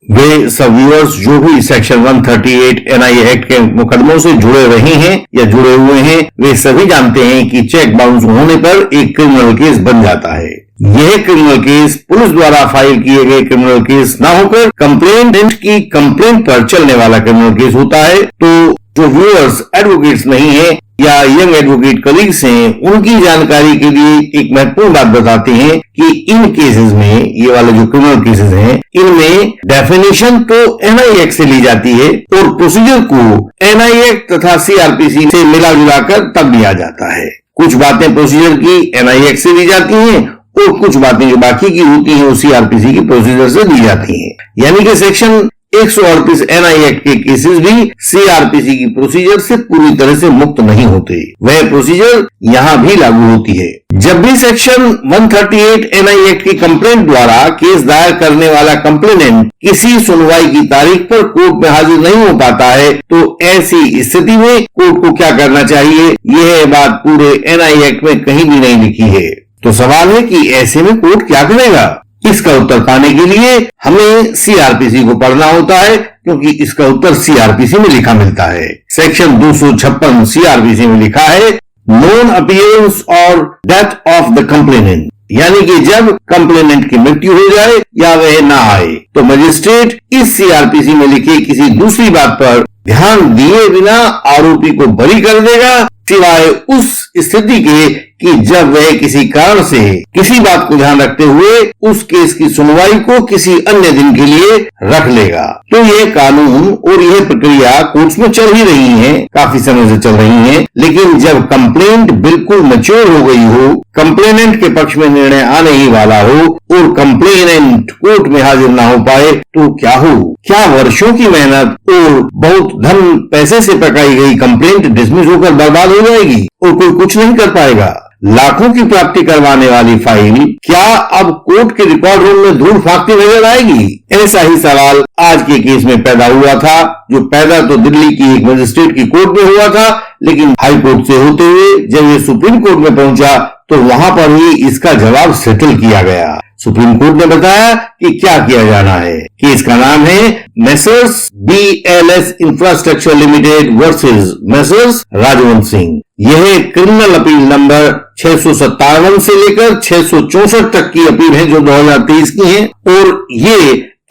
वे सब व्यूअर्स जो भी सेक्शन 138 एनआईए एक्ट के मुकदमों से जुड़े रहे हैं या जुड़े हुए हैं, वे सभी जानते हैं कि चेक बाउंस होने पर एक क्रिमिनल केस बन जाता है। यह क्रिमिनल केस पुलिस द्वारा फाइल किए गए क्रिमिनल केस न होकर कंप्लेंटेंट की कंप्लेंट पर चलने वाला क्रिमिनल केस होता है। तो जो व्यूअर्स एडवोकेट्स नहीं है या यंग एडवोकेट कलीग्स हैं, उनकी जानकारी के लिए एक महत्वपूर्ण बात बताते हैं कि इन केसेस में, ये वाले जो क्रिमिनल केसेस हैं, इनमें डेफिनेशन तो एनआईए एक्ट से ली जाती है और प्रोसीजर को एनआईए एक्ट तथा सीआरपीसी से मिला जुलाकर तब लिया जाता है। कुछ बातें प्रोसीजर की एनआईए एक्ट से ली जाती हैं और कुछ बातें जो बाकी की होती हैं वो सीआरपीसी की प्रोसीजर से ली जाती हैं। यानी कि सेक्शन 138 एनआईए एक्ट के केसेस भी सीआरपीसी की प्रोसीजर से पूरी तरह से मुक्त नहीं होते, वह प्रोसीजर यहां भी लागू होती है। जब भी सेक्शन 138 एनआईए एक्ट की कंप्लेंट द्वारा केस दायर करने वाला कंप्लेनेंट किसी सुनवाई की तारीख पर कोर्ट में हाजिर नहीं हो पाता है, तो ऐसी स्थिति में कोर्ट को क्या करना चाहिए, यह बात पूरे एनआईए एक्ट में कहीं भी नहीं लिखी है। तो सवाल है कि ऐसे में कोर्ट क्या करेगा। इसका उत्तर पाने के लिए हमें सीआरपीसी को पढ़ना होता है, क्योंकि इसका उत्तर सीआरपीसी में लिखा मिलता है। सेक्शन 256 सीआरपीसी में लिखा है, नॉन अपीयरेंस और डेथ ऑफ द कंप्लेनेंट, यानी कि जब कंप्लेनेंट की मृत्यु हो जाए या वह ना आए तो मजिस्ट्रेट इस सीआरपीसी में लिखी किसी दूसरी बात पर ध्यान दिए बिना आरोपी को बरी कर देगा, सिवाय उस स्थिति के कि जब वह किसी कारण से किसी बात को ध्यान रखते हुए उस केस की सुनवाई को किसी अन्य दिन के लिए रख लेगा। तो यह कानून और यह प्रक्रिया कोर्ट्स में चल ही रही है, काफी समय से चल रही है। लेकिन जब कंप्लेंट बिल्कुल मैच्योर हो गई हो, कंप्लेनेंट के पक्ष में निर्णय आने ही वाला हो और कंप्लेनेंट कोर्ट में हाजिर ना हो पाए तो क्या हो? क्या वर्षों की मेहनत और बहुत धन पैसे से पकाई गई कंप्लेंट डिसमिस होकर बर्बाद हो जाएगी और कोई कुछ नहीं कर पाएगा? लाखों की प्राप्ति करवाने वाली फाइल क्या अब कोर्ट के रिकॉर्ड रूम में धूल फांकती नजर आएगी? ऐसा ही सवाल आज के केस में पैदा हुआ था, जो पैदा तो दिल्ली की एक मजिस्ट्रेट की कोर्ट में हुआ था, लेकिन हाई कोर्ट से होते हुए जब ये सुप्रीम कोर्ट में पहुंचा तो वहां पर ही इसका जवाब सेटल किया गया। सुप्रीम कोर्ट ने बताया कि क्या किया जाना है। केस का नाम है messrs BLS infrastructure limited versus messrs Rajwant Singh. यह क्रिमिनल अपील नंबर 657 से लेकर 664 तक की अपील है जो 2023 की है, और ये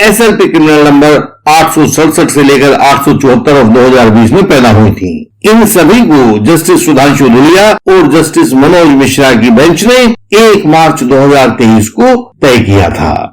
SLP क्रिमिनल नंबर 867 से लेकर 874 ऑफ 2020 में पैदा हुई थी। इन सभी को जस्टिस सुधांशु धुलिया और जस्टिस मनोज मिश्रा की बेंच ने 1 मार्च 2023 को तय किया था।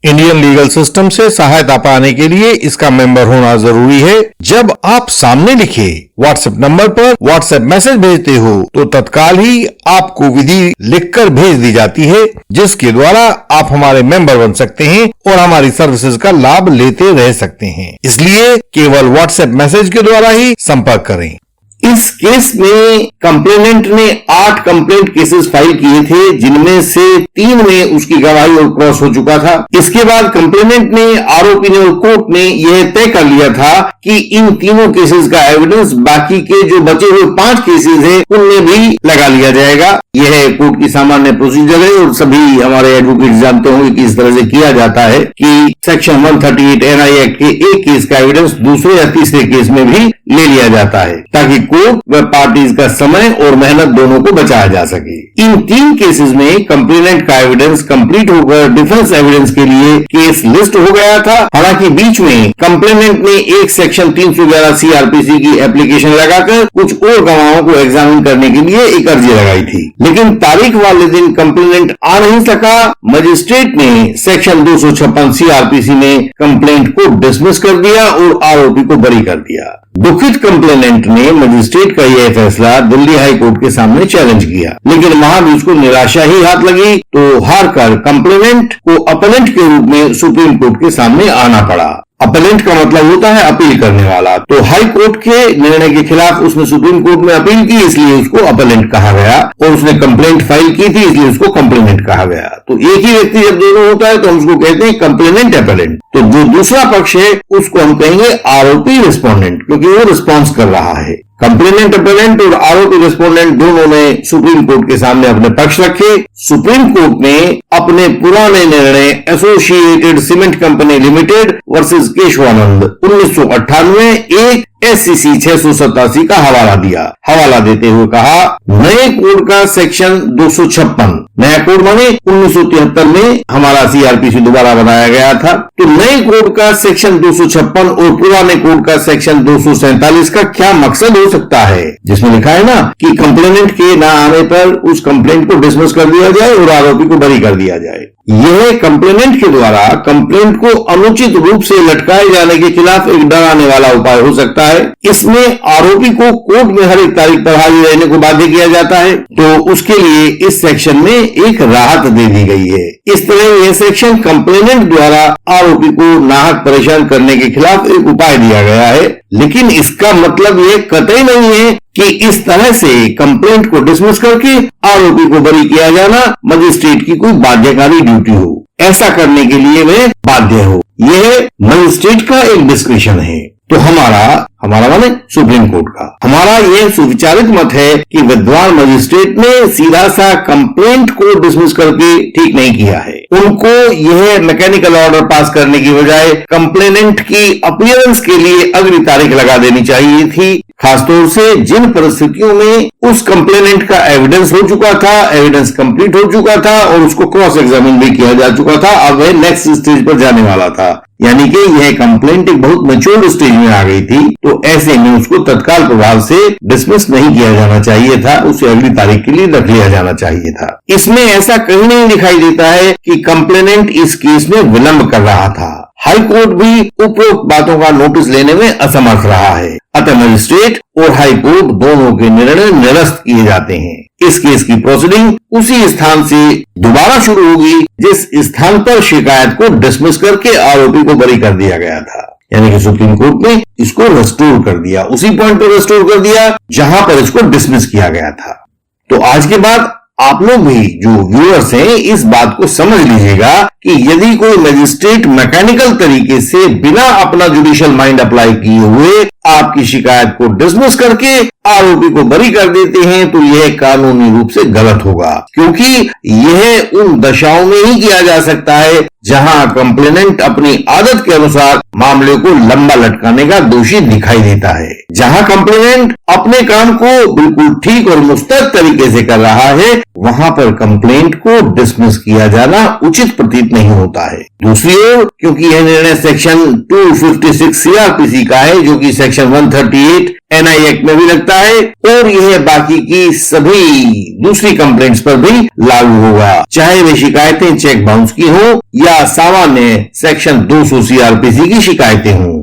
इंडियन लीगल सिस्टम से सहायता पाने के लिए इसका मेंबर होना जरूरी है। जब आप सामने लिखे व्हाट्सएप नंबर पर व्हाट्सएप मैसेज भेजते हो तो तत्काल ही आपको विधि लिखकर भेज दी जाती है, जिसके द्वारा आप हमारे मेंबर बन सकते हैं और हमारी सर्विसेज का लाभ लेते रह सकते हैं। इसलिए केवल व्हाट्सएप मैसेज के द्वारा ही संपर्क करें। इस केस में कंप्लेनेंट ने 8 कंप्लेंट केसेस फाइल किए थे, जिनमें से 3 में उसकी गवाही और क्रॉस हो चुका था। इसके बाद कंप्लेनेंट ने, आरोपी ने और कोर्ट ने यह तय कर लिया था कि इन तीनों केसेस का एविडेंस बाकी के जो बचे हुए 5 केसेस हैं उनमें भी लगा लिया जाएगा। यह कोर्ट की सामान्य प्रोसीजर है और सभी हमारे एडवोकेट जानते होंगे कि इस तरह से किया जाता है कि सेक्शन 138 एनआईए एक्ट के एक केस का एविडेंस दूसरे या तीसरे केस में भी ले लिया जाता है, ताकि कोर्ट व पार्टीज का समय और मेहनत दोनों को बचाया जा सके। इन 3 केसेस में कंप्लेनेंट का एविडेंस कंप्लीट होकर डिफेंस एविडेंस के लिए केस लिस्ट हो गया था। हालांकि बीच में कंप्लेनेंट ने एक सेक्शन 311 सीआरपीसी की एप्लीकेशन लगाकर कुछ और गवाहों को एग्जामिन करने के लिए एक अर्जी लगाई थी, लेकिन तारीख वाले दिन कंप्लेनेंट आ नहीं सका। मजिस्ट्रेट ने सेक्शन 256 सीआरपीसी में कंप्लेंट को डिसमिस कर दिया और आरोपी को बरी कर दिया। दुखित कंप्लेनेंट ने मजिस्ट्रेट का यह फैसला दिल्ली हाई कोर्ट के सामने चैलेंज किया, लेकिन वहां भी उसको निराशा ही हाथ लगी, तो हारकर कंप्लेनेंट को अपलेंट के रूप में सुप्रीम कोर्ट के सामने आना पड़ा। अपीलेंट का मतलब होता है अपील करने वाला। तो हाई कोर्ट के निर्णय के खिलाफ उसने सुप्रीम कोर्ट में अपील की, इसलिए उसको अपीलेंट कहा गया, और उसने कंप्लेंट फाइल की थी इसलिए उसको कंप्लेनेंट कहा गया। तो एक ही व्यक्ति जब दोनों होता है तो हम उसको कहते हैं कंप्लेनेंट अपीलेंट। तो जो दूसरा पक्ष है उसको हम कहेंगे आरोपी रिस्पोंडेंट, क्योंकि वो रिस्पॉन्स कर रहा है। कंप्लेनेंट अपेलेंट और आरोपी रिस्पोंडेंट दोनों ने सुप्रीम कोर्ट के सामने अपने पक्ष रखे। सुप्रीम कोर्ट ने अपने पुराने निर्णय associated cement company limited versus Keshavananda 1998 एक SCC 687 का हवाला दिया। हवाला देते हुए कहा, नए कोड का सेक्शन 256, नया कोड माने 1973 में हमारा CRPC दोबारा बनाया गया था, तो नए कोड का सेक्शन 256 और पुराने कोड का सेक्शन 247 का क्या मकसद हो सकता है, जिसमें लिखा है ना कि कंप्लेनेंट के ना आने पर उस कंप्लेंट को डिसमिस कर दिया जाए और आरोपी को बरी कर दिया जाए। यह कंप्लेनेंट के द्वारा कंप्लेंट को अनुचित रूप से लटकाए जाने के खिलाफ एक डराने वाला उपाय हो सकता है। इसमें आरोपी को कोर्ट में हर एक तारीख पर हाजिर रहने को बाध्य किया जाता है, तो उसके लिए इस सेक्शन में एक राहत दे दी गई है। इस तरह यह सेक्शन कंप्लेनेंट द्वारा आरोपी को नाहक परेशान करने के खिलाफ एक उपाय दिया गया है, लेकिन इसका मतलब यह कतई नहीं है कि इस तरह से कंप्लेंट को डिसमिस करके आरोपी को बरी किया जाना मजिस्ट्रेट की कोई बाध्यकारी ड्यूटी हो, ऐसा करने के लिए वह बाध्य हो। यह मजिस्ट्रेट का एक डिस्क्रिप्शन है। तो हमारा माने सुप्रीम कोर्ट का हमारा यह सुविचारित मत है कि विद्वान मजिस्ट्रेट ने सीधा सा कंप्लेंट को डिसमिस करके ठीक नहीं किया है। उनको यह मैकेनिकल ऑर्डर पास करने की बजाय कंप्लेनेंट की अपीयरेंस के लिए अगली तारीख लगा देनी चाहिए थी, खासतौर से जिन परिस्थितियों में उस कंप्लेनेंट का एविडेंस हो चुका था, एविडेंस कंप्लीट हो चुका था और उसको क्रॉस एग्जामिन भी किया जा चुका था। अब वह नेक्स्ट स्टेज पर जाने वाला था, यानी कि यह कंप्लेंट एक बहुत मैच्योर स्टेज में आ गई थी, तो ऐसे में उसको तत्काल प्रभाव से डिसमिस नहीं किया जाना चाहिए था, उसे अगली तारीख के लिए रख लिया जाना चाहिए था। इसमें ऐसा कहीं नहीं दिखाई देता है कि कंप्लेनेंट इस केस में विलंब कर रहा था। हाई कोर्ट भी उपरोक्त बातों का नोटिस लेने में असमर्थ रहा है, अतः मजिस्ट्रेट और हाई कोर्ट दोनों के निर्णय निरस्त किए जाते हैं। इस केस की प्रोसीडिंग उसी स्थान से दोबारा शुरू होगी जिस स्थान पर शिकायत को डिसमिस करके आरोपी को बरी कर दिया गया था, यानी कि सुप्रीम कोर्ट ने इसको रेस्टोर कर दिया, उसी पॉइंट पर रेस्टोर कर दिया जहां पर इसको डिसमिस किया गया था। तो आज के बाद आप लोग भी जो व्यूअर्स हैं इस बात को समझ लीजिएगा कि यदि कोई मजिस्ट्रेट मैकेनिकल तरीके से बिना अपना जुडिशियल माइंड अप्लाई किए हुए आपकी शिकायत को डिसमिस करके आरोपी को बरी कर देते हैं तो यह कानूनी रूप से गलत होगा, क्योंकि यह उन दशाओं में ही किया जा सकता है जहां कंप्लेनेंट अपनी आदत के अनुसार मामले को लंबा लटकाने का दोषी दिखाई देता है। जहां कंप्लेनेंट अपने काम को बिल्कुल ठीक और मुस्तैद तरीके से कर रहा है वहां पर कंप्लेंट को डिसमिस किया जाना उचित प्रतीत नहीं होता है। दूसरी ओर क्योंकि यह निर्णय सेक्शन 256 CRPC का है, जो कि सेक्शन 138 NI एक्ट में भी लगता है, और यह बाकी की सभी दूसरी कंप्लेंट्स पर भी लागू होगा, चाहे वे शिकायतें चेक बाउंस की हो या सामान्य सेक्शन 200 CRPC की शिकायतें हों।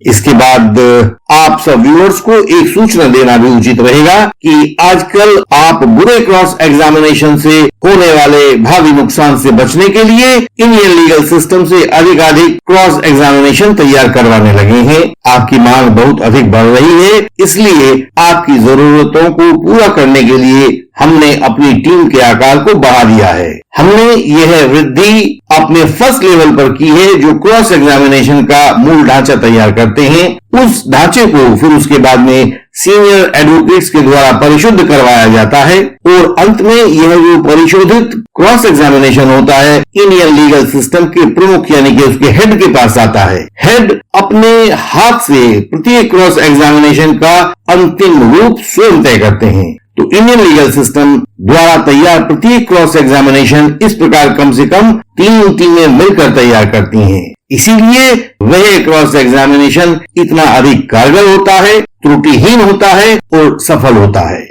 इसके बाद आप सब व्यूअर्स को एक सूचना देना भी उचित रहेगा कि आजकल आप बुरे क्रॉस एग्जामिनेशन से होने वाले भावी नुकसान से बचने के लिए इंडियन लीगल सिस्टम से अधिक क्रॉस एग्जामिनेशन तैयार करवाने लगे हैं। आपकी मांग बहुत अधिक बढ़ रही है, इसलिए आपकी जरूरतों को पूरा करने के लिए हमने अपनी टीम के आकार को बढ़ा दिया है। हमने यह वृद्धि अपने फर्स्ट लेवल पर की है, जो क्रॉस एग्जामिनेशन का मूल ढांचा तैयार करते हैं। उस ढांचे को फिर उसके बाद में सीनियर एडवोकेट्स के द्वारा परिशुद्ध करवाया जाता है और अंत में यह जो परिशोधित क्रॉस एग्जामिनेशन होता है इंडियन लीगल सिस्टम के प्रमुख यानी कि उसके हेड के पास आता है। हेड अपने हाथ से प्रत्येक क्रॉस एग्जामिनेशन का अंतिम रूप स्वयं तय करते हैं। तो इंडियन लीगल सिस्टम द्वारा तैयार प्रत्येक क्रॉस एग्जामिनेशन इस प्रकार कम से कम 3 टीमें मिलकर तैयार करती हैं। इसीलिए वह क्रॉस एग्जामिनेशन इतना अधिक कारगर होता है, त्रुटिहीन होता है और सफल होता है।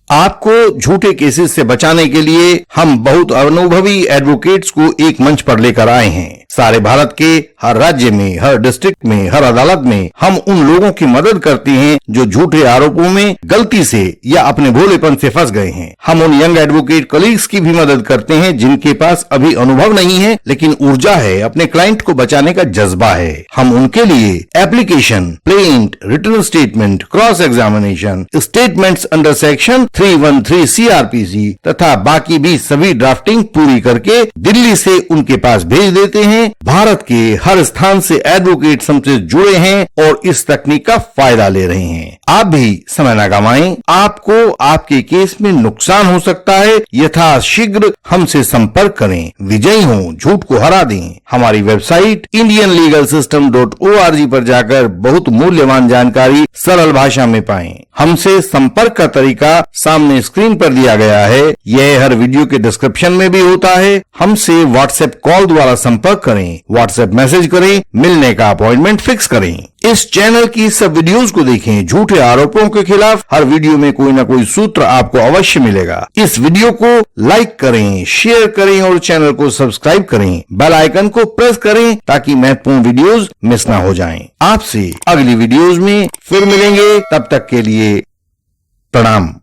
आपको झूठे केसेस से बचाने के लिए हम बहुत अनुभवी एडवोकेट्स को एक मंच पर लेकर आए हैं। सारे भारत के हर राज्य में, हर डिस्ट्रिक्ट में, हर अदालत में हम उन लोगों की मदद करते हैं जो झूठे आरोपों में गलती से या अपने भोलेपन से फंस गए हैं। हम उन यंग एडवोकेट कलीग्स की भी मदद करते हैं जिनके पास अभी अनुभव नहीं है लेकिन ऊर्जा है, अपने क्लाइंट को बचाने का जज्बा है। हम उनके लिए application, plaint, written statement, cross examination, statements under section 313 CRPC तथा बाकी भी सभी ड्राफ्टिंग पूरी करके दिल्ली से उनके पास भेज देते हैं हैं, भारत के हर स्थान से एडवोकेट्स हमसे जुड़े हैं और इस तकनीक का फायदा ले रहे हैं। आप भी समय न गंवाएं, आपको आपके केस में नुकसान हो सकता है। यथाशीघ्र हमसे संपर्क करें, विजयी हो, झूठ को हरा दें। हमारी वेबसाइट indianlegalsystem.org पर जाकर बहुत मूल्यवान जानकारी सरल भाषा में पाएं। हमसे संपर्क का तरीका सामने स्क्रीन पर दिया गया है, यह हर वीडियो के डिस्क्रिप्शन में भी होता है। हमसे व्हाट्सएप कॉल द्वारा संपर्क करें, व्हाट्सएप मैसेज करें, मिलने का अपॉइंटमेंट फिक्स करें। इस चैनल की सब वीडियोस को देखें। झूठे आरोपों के खिलाफ हर वीडियो में कोई न कोई सूत्र आपको अवश्य मिलेगा। इस वीडियो को लाइक करें, शेयर करें और चैनल को सब्सक्राइब करें। बेल आइकन को प्रेस करें ताकि महत्वपूर्ण वीडियोस मिस ना हो जाएं। आपसे अगली वीडियोस में फिर मिलेंगे, तब तक के लिए प्रणाम।